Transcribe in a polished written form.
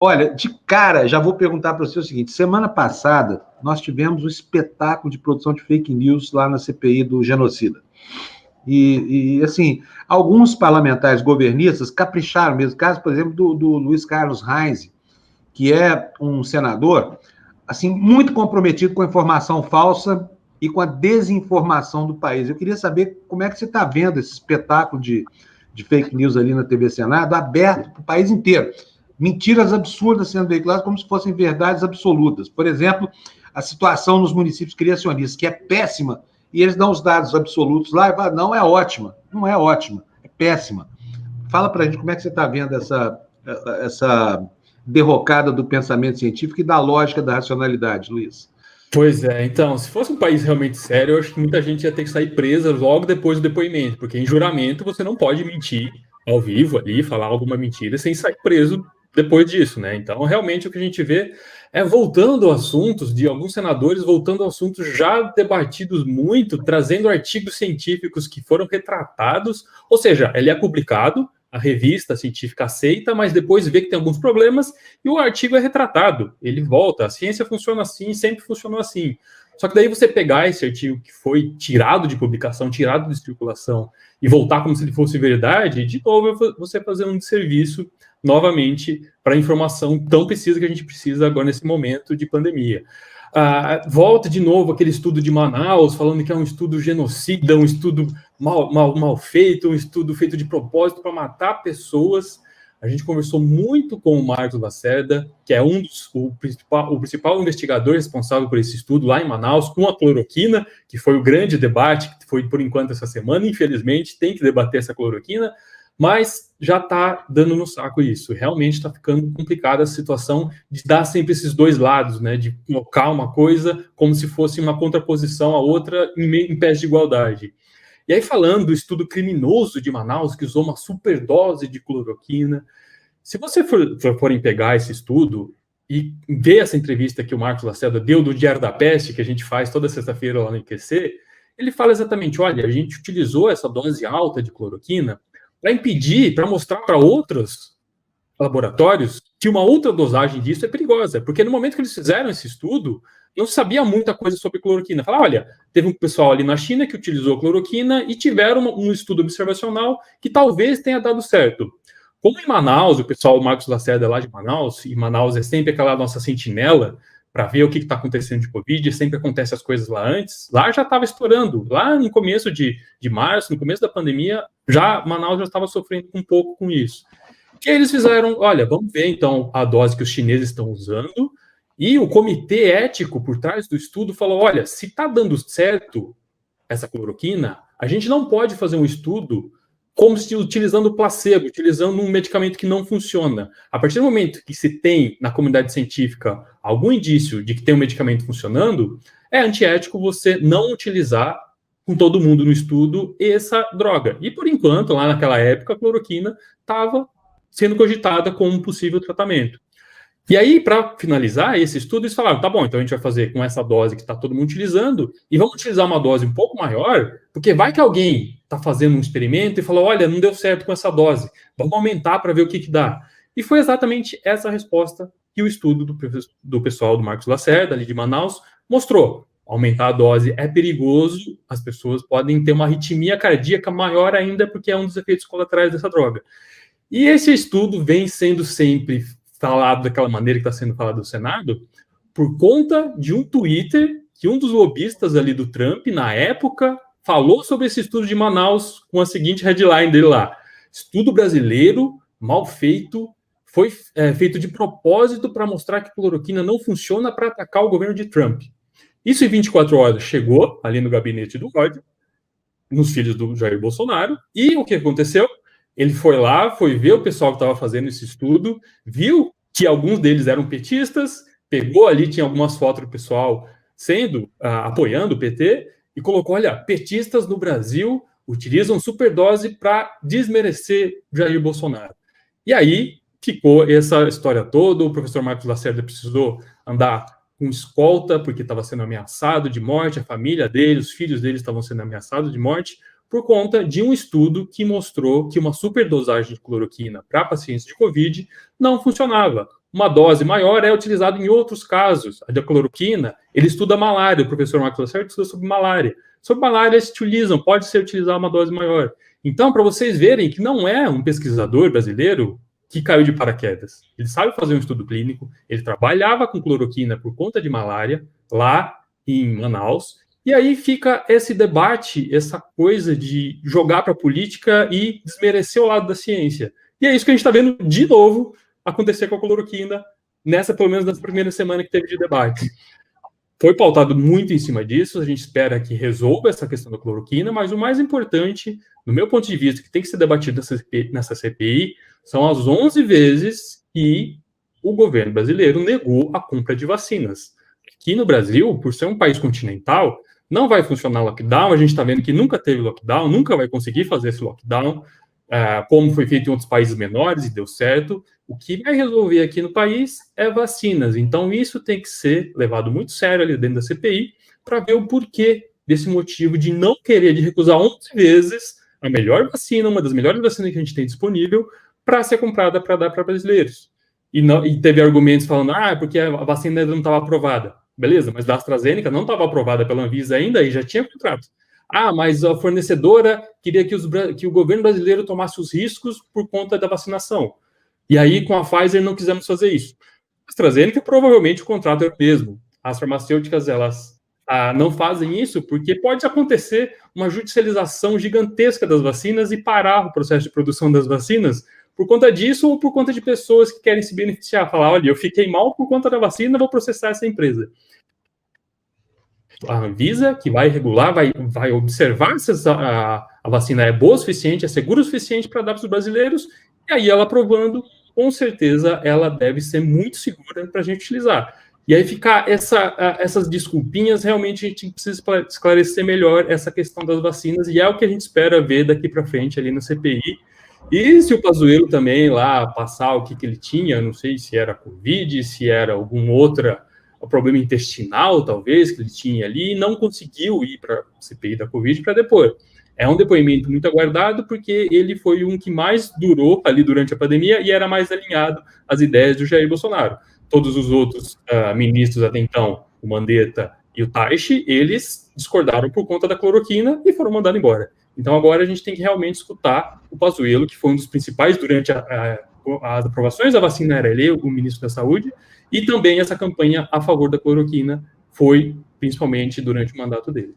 Olha, de cara, já vou perguntar para você o seguinte: semana passada, nós tivemos um espetáculo de produção de fake news lá na CPI do genocida. Assim, alguns parlamentares governistas capricharam mesmo. Caso, por exemplo, do Luiz Carlos Reis, que é um senador assim muito comprometido com a informação falsa e com a desinformação do país. Eu queria saber como é que você está vendo esse espetáculo de fake news ali na TV Senado, aberto para o país inteiro. Mentiras absurdas sendo veiculadas como se fossem verdades absolutas. Por exemplo, a situação nos municípios criacionistas, que é péssima, e eles dão os dados absolutos lá e falam, não, é ótima. Não é ótima, é péssima. Fala para a gente como é que você está vendo essa derrocada do pensamento científico e da lógica da racionalidade, Luiz. Pois é, então, se fosse um país realmente sério, eu acho que muita gente ia ter que sair presa logo depois do depoimento, porque em juramento você não pode mentir ao vivo ali, falar alguma mentira sem sair preso depois disso, né? Então, realmente o que a gente vê é voltando a assuntos de alguns senadores, voltando a assuntos já debatidos muito, trazendo artigos científicos que foram retratados, ou seja, ele é publicado, a revista científica aceita, mas depois vê que tem alguns problemas e o artigo é retratado. Ele volta. A ciência funciona assim, sempre funcionou assim. Só que daí você pegar esse artigo que foi tirado de publicação, tirado de circulação e voltar como se ele fosse verdade, de novo você fazer um desserviço novamente para a informação tão precisa que a gente precisa agora nesse momento de pandemia. Volta de novo aquele estudo de Manaus, falando que é um estudo genocida, um estudo mal feito, um estudo feito de propósito para matar pessoas. A gente conversou muito com o Marcos Lacerda, que é o principal investigador responsável por esse estudo lá em Manaus, com a cloroquina, que foi o grande debate, que foi por enquanto essa semana. Infelizmente, tem que debater essa cloroquina, mas já está dando no saco isso. Realmente está ficando complicada a situação de dar sempre esses dois lados, né? De colocar uma coisa como se fosse uma contraposição à outra em pés de igualdade. E aí, falando do estudo criminoso de Manaus, que usou uma superdose de cloroquina, se você forem pegar esse estudo e ver essa entrevista que o Marcos Lacerda deu do Diário da Peste, que a gente faz toda sexta-feira lá no IQC, ele fala exatamente, olha, a gente utilizou essa dose alta de cloroquina para impedir, para mostrar para outros laboratórios que uma outra dosagem disso é perigosa, porque no momento que eles fizeram esse estudo, não sabia muita coisa sobre cloroquina. Falaram, olha, teve um pessoal ali na China que utilizou cloroquina e tiveram um estudo observacional que talvez tenha dado certo. Como em Manaus, o pessoal, o Marcos Lacerda é lá de Manaus, e Manaus é sempre aquela nossa sentinela para ver o que está acontecendo de Covid, sempre acontece as coisas lá antes, lá já estava estourando, lá no começo de março, no começo da pandemia, Manaus já estava sofrendo um pouco com isso. Que eles fizeram, olha, vamos ver então a dose que os chineses estão usando, e o comitê ético por trás do estudo falou, olha, se está dando certo essa cloroquina, a gente não pode fazer um estudo como se utilizando placebo, utilizando um medicamento que não funciona. A partir do momento que se tem na comunidade científica algum indício de que tem um medicamento funcionando, é antiético você não utilizar com todo mundo no estudo essa droga. E por enquanto, lá naquela época, a cloroquina estava sendo cogitada como um possível tratamento. E aí, para finalizar esse estudo, eles falaram, tá bom, então a gente vai fazer com essa dose que está todo mundo utilizando, e vamos utilizar uma dose um pouco maior, porque vai que alguém está fazendo um experimento e falou, olha, não deu certo com essa dose, vamos aumentar para ver o que dá. E foi exatamente essa resposta que o estudo do pessoal do Marcos Lacerda, ali de Manaus, mostrou. Aumentar a dose é perigoso, as pessoas podem ter uma arritmia cardíaca maior ainda, porque é um dos efeitos colaterais dessa droga. E esse estudo vem sendo sempre falado daquela maneira que está sendo falado no Senado, por conta de um Twitter que um dos lobistas ali do Trump, na época, falou sobre esse estudo de Manaus com a seguinte headline dele lá: estudo brasileiro, mal feito, foi feito de propósito para mostrar que cloroquina não funciona para atacar o governo de Trump. Isso em 24 horas chegou ali no gabinete do ódio, nos filhos do Jair Bolsonaro, e o que aconteceu? Ele foi lá, foi ver o pessoal que estava fazendo esse estudo, viu que alguns deles eram petistas, pegou ali, tinha algumas fotos do pessoal apoiando o PT, e colocou, olha, petistas no Brasil utilizam superdose para desmerecer Jair Bolsonaro. E aí ficou essa história toda, o professor Marcos Lacerda precisou andar com escolta, porque estava sendo ameaçado de morte, a família dele, os filhos dele estavam sendo ameaçados de morte, por conta de um estudo que mostrou que uma superdosagem de cloroquina para pacientes de Covid não funcionava. Uma dose maior é utilizada em outros casos. A da cloroquina, ele estuda malária, o professor Marcos Lacerda estuda sobre malária. Sobre malária, se utilizam, pode ser utilizar uma dose maior. Então, para vocês verem que não é um pesquisador brasileiro que caiu de paraquedas. Ele sabe fazer um estudo clínico, ele trabalhava com cloroquina por conta de malária, lá em Manaus, e aí fica esse debate, essa coisa de jogar para a política e desmerecer o lado da ciência. E é isso que a gente está vendo de novo acontecer com a cloroquina, pelo menos nessa primeira semana que teve de debate. Foi pautado muito em cima disso, a gente espera que resolva essa questão da cloroquina, mas o mais importante, no meu ponto de vista, que tem que ser debatido nessa CPI, são as 11 vezes que o governo brasileiro negou a compra de vacinas. Aqui no Brasil, por ser um país continental, não vai funcionar lockdown, a gente está vendo que nunca teve lockdown, nunca vai conseguir fazer esse lockdown, como foi feito em outros países menores e deu certo. O que vai resolver aqui no país é vacinas. Então, isso tem que ser levado muito sério ali dentro da CPI para ver o porquê desse motivo de não querer, de recusar 11 vezes a melhor vacina, uma das melhores vacinas que a gente tem disponível, para ser comprada para dar para brasileiros. E teve argumentos falando, porque a vacina ainda não estava aprovada. Beleza, mas da AstraZeneca não estava aprovada pela Anvisa ainda e já tinha contrato. Mas a fornecedora queria que o governo brasileiro tomasse os riscos por conta da vacinação. E aí, com a Pfizer, não quisemos fazer isso. A AstraZeneca, provavelmente, o contrato é o mesmo. As farmacêuticas, elas não fazem isso porque pode acontecer uma judicialização gigantesca das vacinas e parar o processo de produção das vacinas por conta disso ou por conta de pessoas que querem se beneficiar. Falar, olha, eu fiquei mal por conta da vacina, vou processar essa empresa. A Anvisa, que vai regular, vai observar se a vacina é boa o suficiente, é segura o suficiente para dar para os brasileiros, e aí ela aprovando, com certeza ela deve ser muito segura para a gente utilizar. E aí ficar essas desculpinhas, realmente a gente precisa esclarecer melhor essa questão das vacinas, e é o que a gente espera ver daqui para frente ali na CPI. E se o Pazuello também lá passar o que ele tinha, não sei se era Covid, se era algum outro problema intestinal, talvez, que ele tinha ali, e não conseguiu ir para a CPI da Covid para depor. É um depoimento muito aguardado, porque ele foi um que mais durou ali durante a pandemia e era mais alinhado às ideias do Jair Bolsonaro. Todos os outros ministros até então, o Mandetta e o Taishi, eles discordaram por conta da cloroquina e foram mandados embora. Então agora a gente tem que realmente escutar o Pazuello, que foi um dos principais durante as aprovações da vacina, era ele, o ministro da Saúde, e também essa campanha a favor da cloroquina foi principalmente durante o mandato dele.